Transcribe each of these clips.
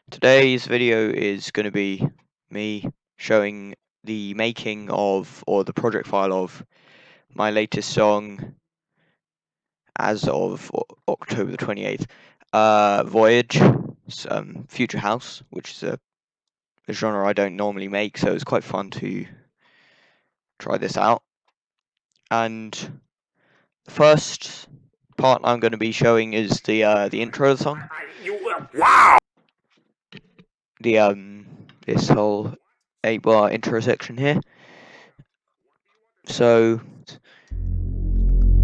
Today's video is going to be me showing the making of, or the project file of, my latest song as of October the 28th. Voyage, Future House, which is a genre I don't normally make, so it's quite fun to try this out. And the first part I'm going to be showing is the intro of the song. Wow! This whole 8-bar intro section here. So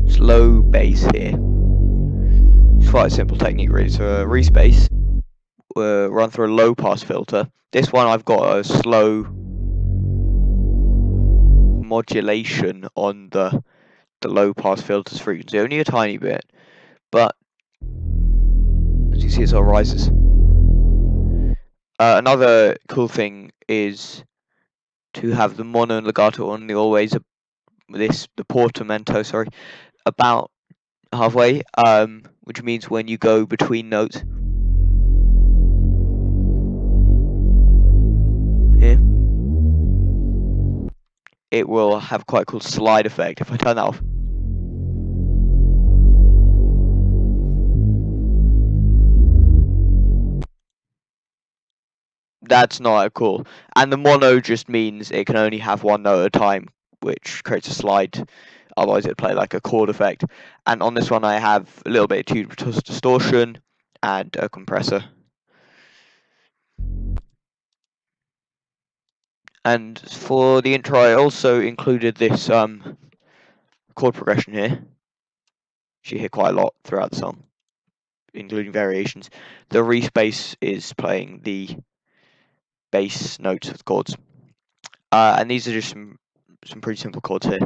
slow bass here. It's quite a simple technique really. So a respace, run through a low pass filter. This one I've got a slow modulation on the low pass filter's frequency, only a tiny bit, but as you see it sort of rises. Another cool thing is to have the mono and legato on the always the portamento, about halfway, which means when you go between notes here, it will have quite a cool slide effect. If I turn that off, that's not cool. And the mono just means it can only have one note at a time, which creates a slide. Otherwise it'd play like a chord effect. And on this one I have a little bit of tube distortion and a compressor. And for the intro I also included this chord progression here, which you hear quite a lot throughout the song, including variations. The respace is playing the bass notes of the chords. And these are just some pretty simple chords here.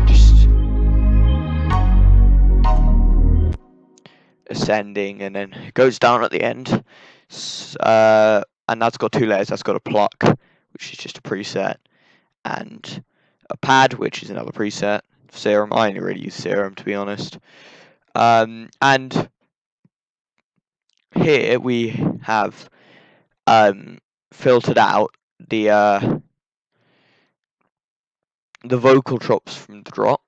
Just ascending, and then it goes down at the end. And that's got two layers. That's got a pluck, which is just a preset, and a pad, which is another preset. Serum, I only really use Serum, to be honest. And here we have filtered out the vocal drops from the drop.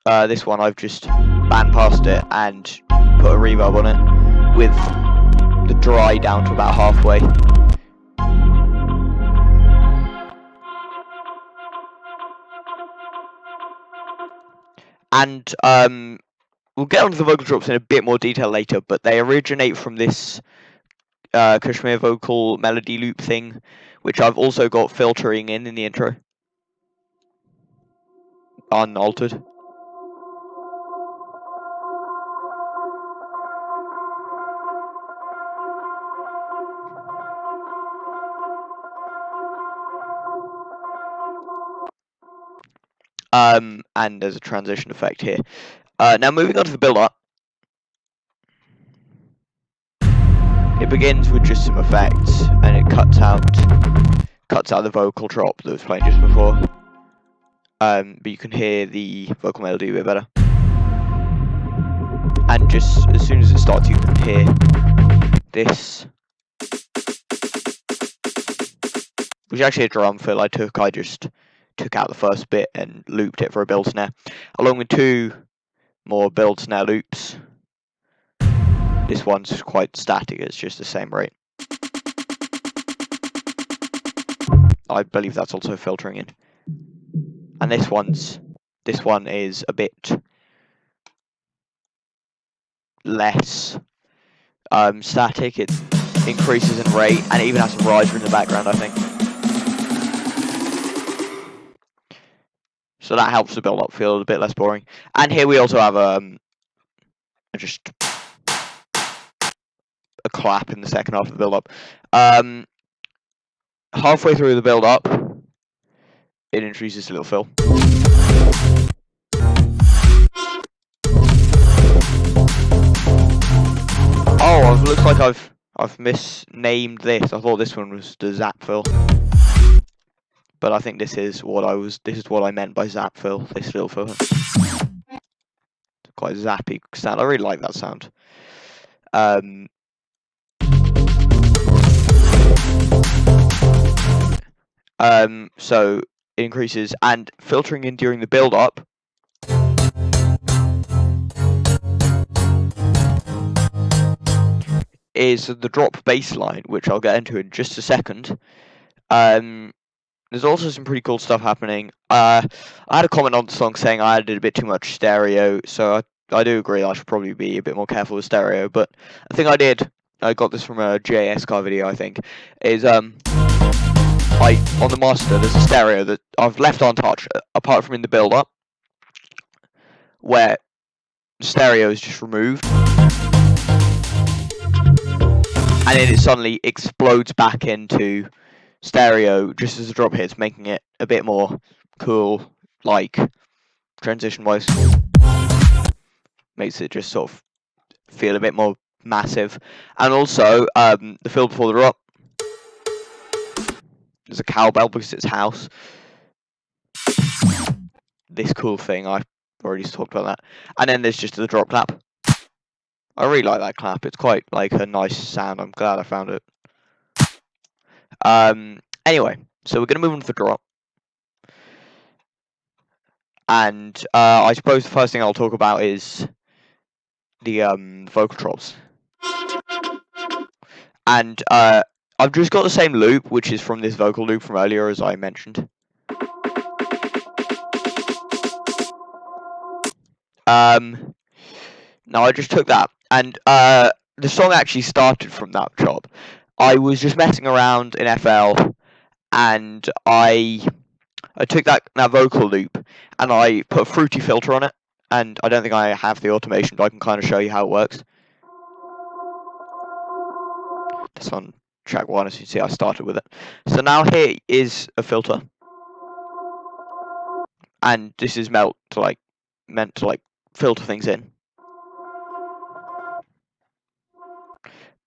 This one I've just bandpassed it and put a reverb on it with the dry down to about halfway. And we'll get onto the vocal drops in a bit more detail later, but they originate from this Kashmir vocal melody loop thing, which I've also got filtering in the intro, unaltered. And there's a transition effect here. Now moving on to the build-up. It begins with just some effects, and it cuts out the vocal drop that was playing just before. But you can hear the vocal melody a bit better. And just as soon as it starts, you can hear this, which is actually a drum fill I just took out the first bit and looped it for a build snare, along with two more build snare loops. This one's quite static, it's just the same rate. I believe that's also filtering in. And this one is a bit less static. It increases in rate, and it even has some riser in the background, I think. So that helps the build-up feel a bit less boring. And here we also have just a clap in the second half of the build-up. Halfway through the build-up, it introduces a little fill. Oh, it looks like I've misnamed this. I thought this one was the zap fill, but I think this is what I meant by zap fill. This little fill. quite zappy sound. I really like that sound. So it increases, and filtering in during the build up is the drop bass line, which I'll get into in just a second. There's also some pretty cool stuff happening. I had a comment on the song saying I added a bit too much stereo, so I do agree I should probably be a bit more careful with stereo, but I think I got this from a JS car video, I think, is on the master there's a stereo that I've left untouched, apart from in the build up, where the stereo is just removed, and then it suddenly explodes back into stereo just as the drop hits, making it a bit more cool, like transition wise. Makes it just sort of feel a bit more massive. And also, the field before the drop, there's a cowbell because it's house. This cool thing, I've already talked about that. And then there's just the drop clap. I really like that clap. It's quite like a nice sound. I'm glad I found it. Anyway, so we're going to move on to the drop. And I suppose the first thing I'll talk about is the vocal drops. And I've just got the same loop, which is from this vocal loop from earlier, as I mentioned. Now I just took that, and the song actually started from that job. I was just messing around in FL, and I took that vocal loop, and I put a fruity filter on it. And I don't think I have the automation, but I can kind of show you how it works. That's on track 1, as you can see, I started with it. So now here is a filter, and this is meant to filter things in.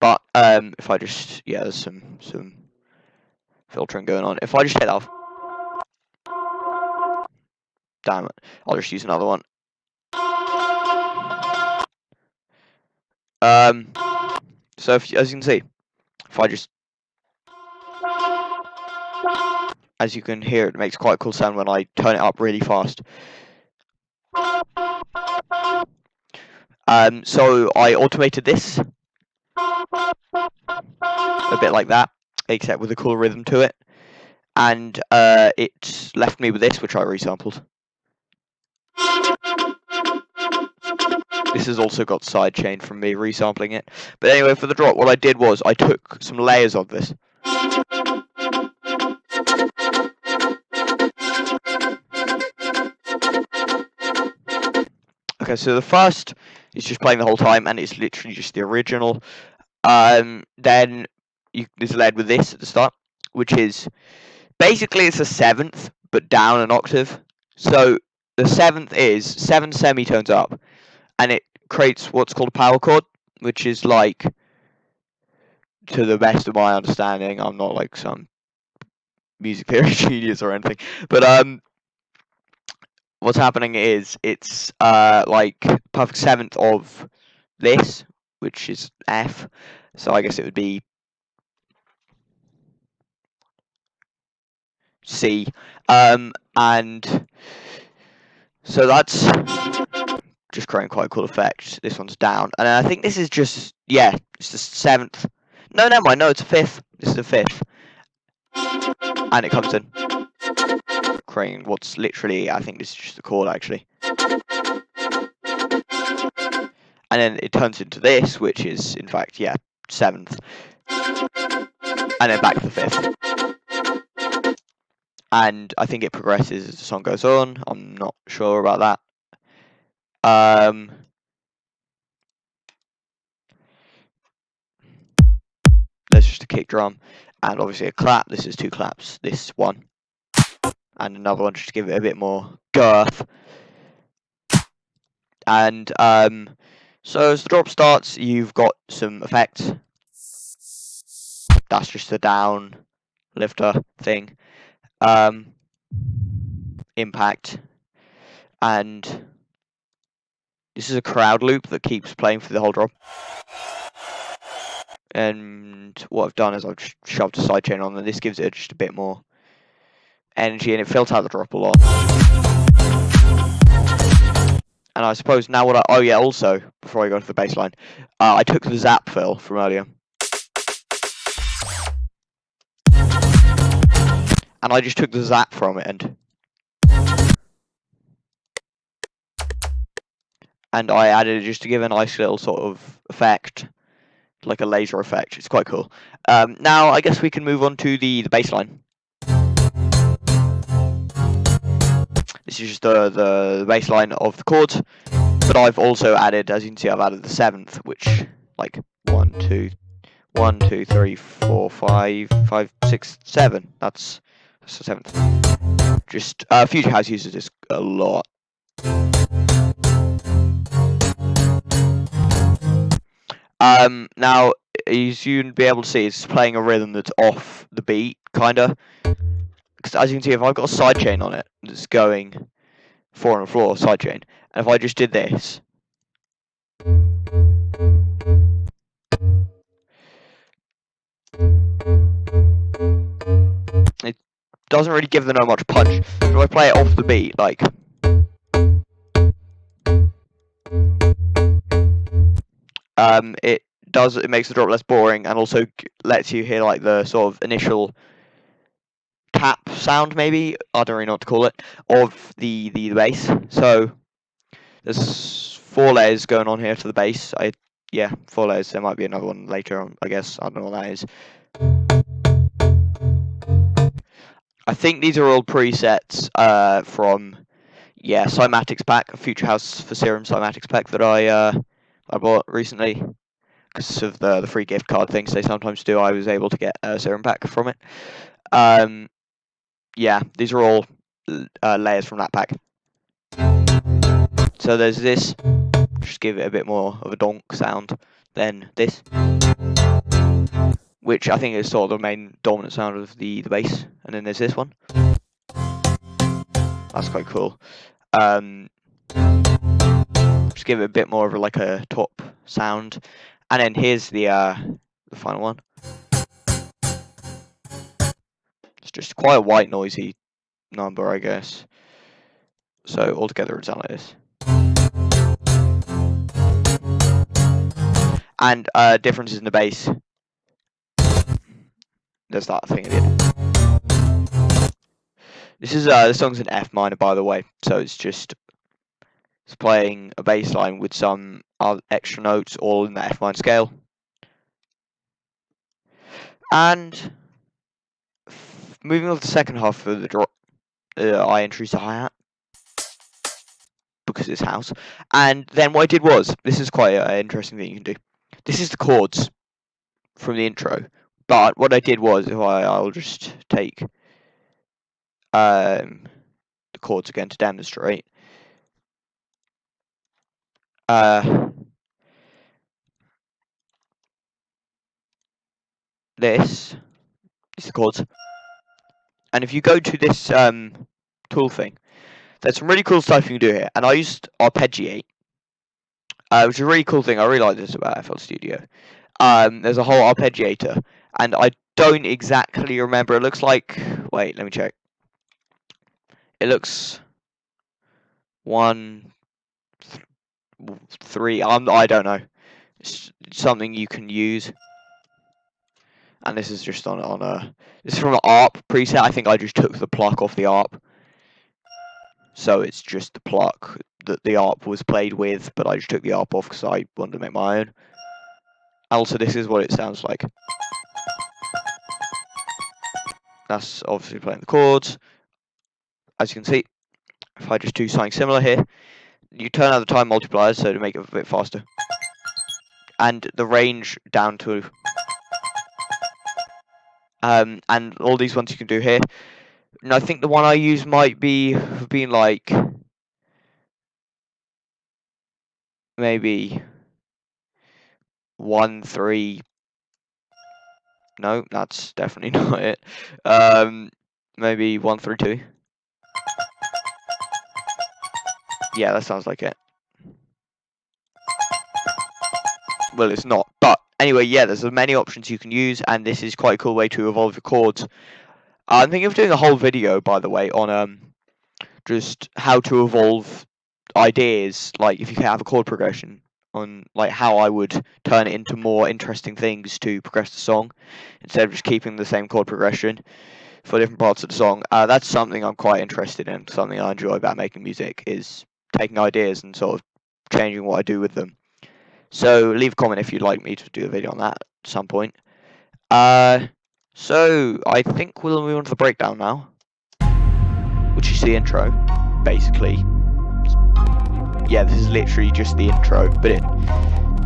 But if I just, there's some filtering going on. If I just hit off, damn it, I'll just use another one. So as you can see, if I just, as you can hear, it makes quite a cool sound when I turn it up really fast. So I automated this a bit like that, except with a cool rhythm to it, and it left me with this, which I resampled. This has also got sidechain from me resampling it. But anyway, for the drop, what I did was I took some layers of this. Okay, so the first is just playing the whole time, and it's literally just the original. Then there's led with this at the start, which is basically it's a seventh, but down an octave. So the seventh is 7 semitones up, and it creates what's called a power chord, which is like, to the best of my understanding, I'm not like some music theory genius or anything, but what's happening is it's like perfect seventh of this, which is F. So I guess it would be C, and so that's just creating quite a cool effect. This one's down, and I think this is just, it's the seventh. No, never mind. No, it's a fifth. This is a fifth, and it comes in, creating what's literally, I think this is just a chord actually, and then it turns into this, which is in fact seventh, and then back to the fifth. And I think it progresses as the song goes on. I'm not sure about that. There's just a kick drum, and obviously a clap. This is 2 claps. This one, and another one just to give it a bit more girth. And so as the drop starts, you've got some effects. That's just a down lifter thing. Impact, and This is a crowd loop that keeps playing for the whole drop. And what I've done is I've just shoved a sidechain on, and this gives it just a bit more energy, and it fills out the drop a lot. And I suppose now what oh yeah, also, before I go to the bass line, I took the zap fill from earlier. And I just took the zap from it and I added it just to give a nice little sort of effect, like a laser effect. It's quite cool. Now I guess we can move on to the bass line. This is just the bass line of the chords, but I've also added, as you can see, I've added the seventh, which like 1, 2, 1, 2, 3, 4, 5, 5, 6, 7. That's the seventh. Just Future House uses this a lot. Now, as you'd be able to see, it's playing a rhythm that's off the beat, kinda. Because as you can see, if I've got a sidechain on it that's going 4 on the floor sidechain, and if I just did this, it doesn't really give the note much punch. If I play it off the beat, like, it makes the drop less boring, and also lets you hear like the sort of initial tap sound, maybe, I don't really know what to call it, of the bass. So there's 4 layers going on here to the bass. Yeah, 4 layers. There might be another one later on, I guess. I don't know what that is. I think these are all presets from Cymatics pack, a Future House for Serum Cymatics pack that I bought recently because of the free gift card things they sometimes do. I was able to get a Serum pack from it. Yeah, these are all layers from that pack. So there's this, just give it a bit more of a donk sound than this, which I think is sort of the main dominant sound of the bass. And then there's this one. That's quite cool. Just give it a bit more of like a top sound. And then here's the final one. It's just quite a white noisy number, I guess. So altogether it sounds like this. And differences in the bass. There's that thing again. This song's in F minor, by the way, so it's playing a bass line with some extra notes, all in the F minor scale. And moving on to the second half of the drop, I introduced a hi-hat because it's house. And then what I did was, this is quite an interesting thing you can do. This is the chords from the intro, but what I did was, I'll just take the chords again to demonstrate. This is the chords, and if you go to this tool thing, there's some really cool stuff you can do here. And I used arpeggiate, which is a really cool thing. I really like this about FL Studio. There's a whole arpeggiator, and I don't exactly remember. It looks like, wait, let me check. It looks 1, 3. I don't know. It's something you can use. And this is just on a. This is from an ARP preset. I think I just took the pluck off the ARP. So it's just the pluck that the ARP was played with, but I just took the ARP off because I wanted to make my own. Also, this is what it sounds like. That's obviously playing the chords. As you can see, if I just do something similar here, you turn out the time multipliers so to make it a bit faster. And the range down to... and all these ones you can do here. And I think the one I use might be being like... maybe 1, 3... No, that's definitely not it. Maybe 1, 3, 2. Yeah, that sounds like it. well, it's not. But anyway, yeah, there's many options you can use, and this is quite a cool way to evolve your chords. I'm thinking of doing a whole video, by the way, on just how to evolve ideas, like if you can have a chord progression, on like how I would turn it into more interesting things to progress the song instead of just keeping the same chord progression for different parts of the song. That's something I'm quite interested in. Something I enjoy about making music is taking ideas and sort of changing what I do with them. So leave a comment if you'd like me to do a video on that at some point. So I think we'll move on to the breakdown now, which is the intro, basically. Yeah, this is literally just the intro, but it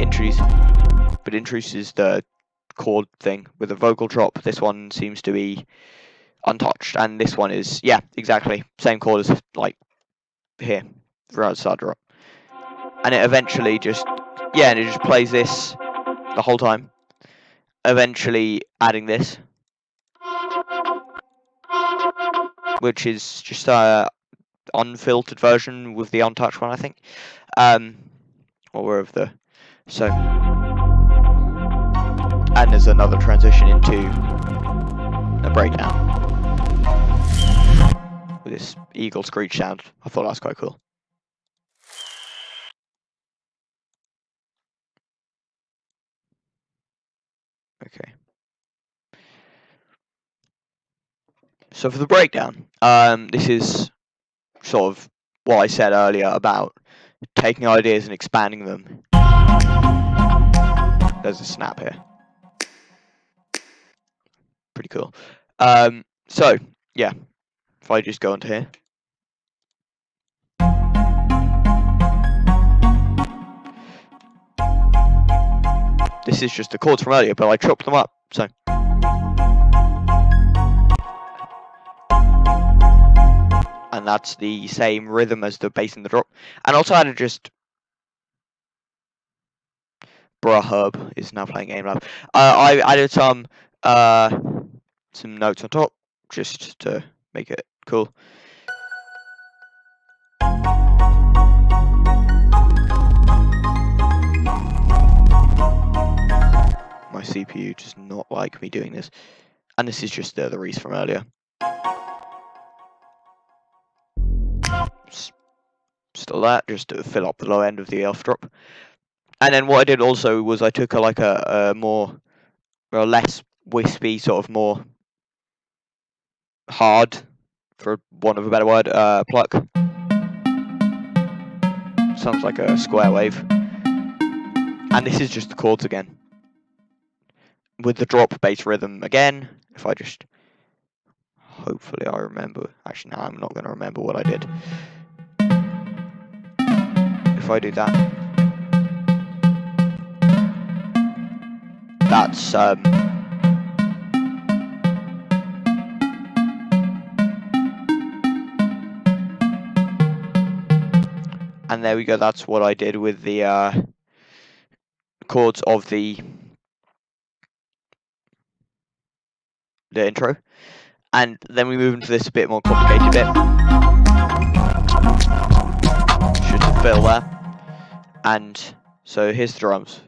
introduces the chord thing with a vocal drop. This one seems to be untouched, and this one is, yeah, exactly same chord as like here, right side drop, and it eventually just, yeah, and it just plays this the whole time, eventually adding this, which is just a unfiltered version with the untouched one, I think, or wherever the, so, and there's another transition into a breakdown with this eagle screech sound. I thought that was quite cool. Okay. So for the breakdown, this is sort of what I said earlier about taking ideas and expanding them. There's a snap here. Pretty cool. So, yeah, if I just go into here. This is just the chords from earlier, but I chopped them up, so. And that's the same rhythm as the bass and the drop. And also I added just... Bruh Herb is now playing Game Lab. I added some notes on top, just to make it cool. My CPU does not like me doing this. And this is just the Reese from earlier. Still that, just to fill up the low end of the elf drop. And then what I did also was I took a more, or less wispy, sort of more hard, for want of a better word, pluck. Sounds like a square wave. And this is just the chords again. With the drop bass rhythm again. If I just, hopefully I remember. Actually, no, I'm not going to remember what I did. If I do that, that's and there we go. That's what I did with the chords of the intro. And then we move into this a bit more complicated bit. Should fill there. And so here's the drums.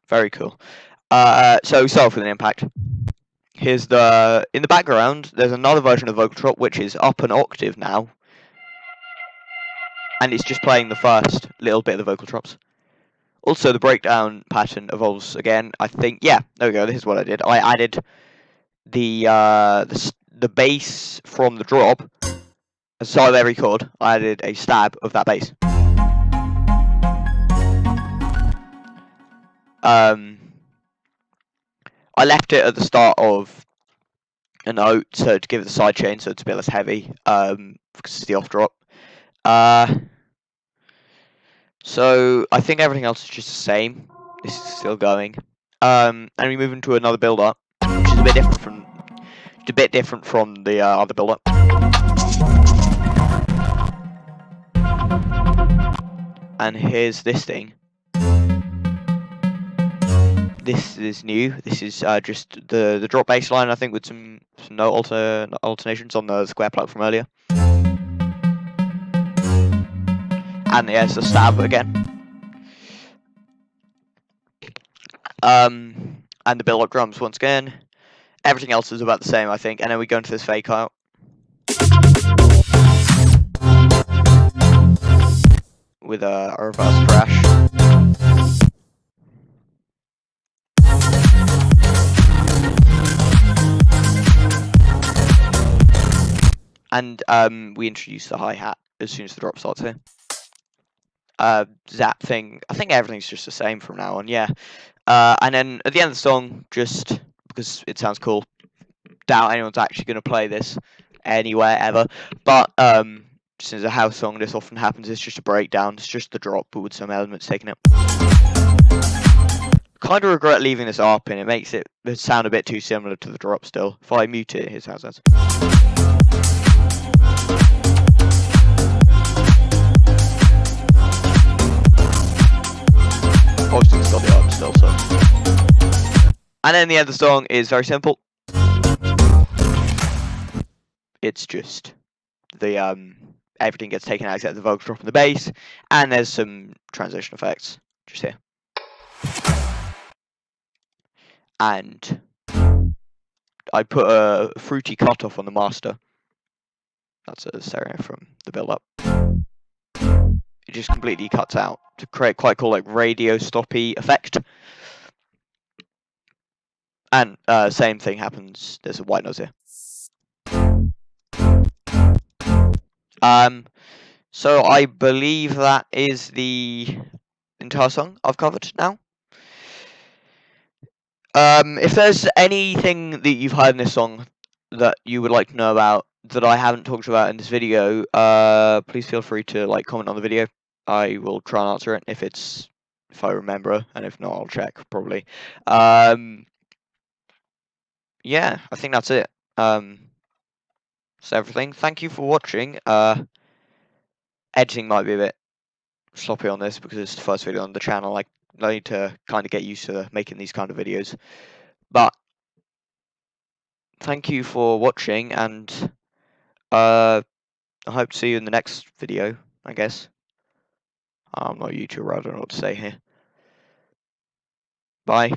Very cool. So we start off with an impact. Here's the, in the background, there's another version of vocal drop which is up an octave now. And it's just playing the first little bit of the vocal drops. Also, the breakdown pattern evolves again. I think, yeah, there we go. This is what I did. I added the bass from the drop. At the start of every chord, I added a stab of that bass. I left it at the start of a note, so to give it the side chain, so it's a bit less heavy, because it's the off drop. So I think everything else is just the same. This is still going. And we move into another build-up, which is a bit different from the other build-up. And here's this thing. This is new. This is just the drop bass line, I think, with some note alternations on the square plug from earlier. And yeah, it's a stab again. And the build-up drums once again. Everything else is about the same, I think. And then we go into this fake out. With a reverse crash. And we introduce the hi-hat as soon as the drop starts here. Zap thing. I think everything's just the same from now on, yeah. And then at the end of the song, just because it sounds cool, doubt anyone's actually going to play this anywhere ever. But since a house song, this often happens. It's just a breakdown. It's just the drop, but with some elements taken out. Kind of regret leaving this ARP in. It makes it sound a bit too similar to the drop still. If I mute it, here's how it sounds. Obviously, it's got the ARP still, so. And then the end of the song is very simple. It's just the everything gets taken out except the vocals drop and the bass, and there's some transition effects just here. And I put a fruity cutoff on the master. That's a stereo from the build-up. It just completely cuts out to create quite cool like radio stoppy effect. And same thing happens. There's a white noise here. So I believe that is the entire song I've covered now. If there's anything that you've heard in this song that you would like to know about that I haven't talked about in this video, please feel free to like comment on the video. I will try and answer it if I remember, and if not, I'll check probably. Yeah, I think that's it. That's everything. Thank you for watching. Editing might be a bit sloppy on this because it's the first video on the channel. I need to kind of get used to making these kind of videos. But thank you for watching, and I hope to see you in the next video, I guess. I'm not a YouTuber, I don't know what to say here. Bye.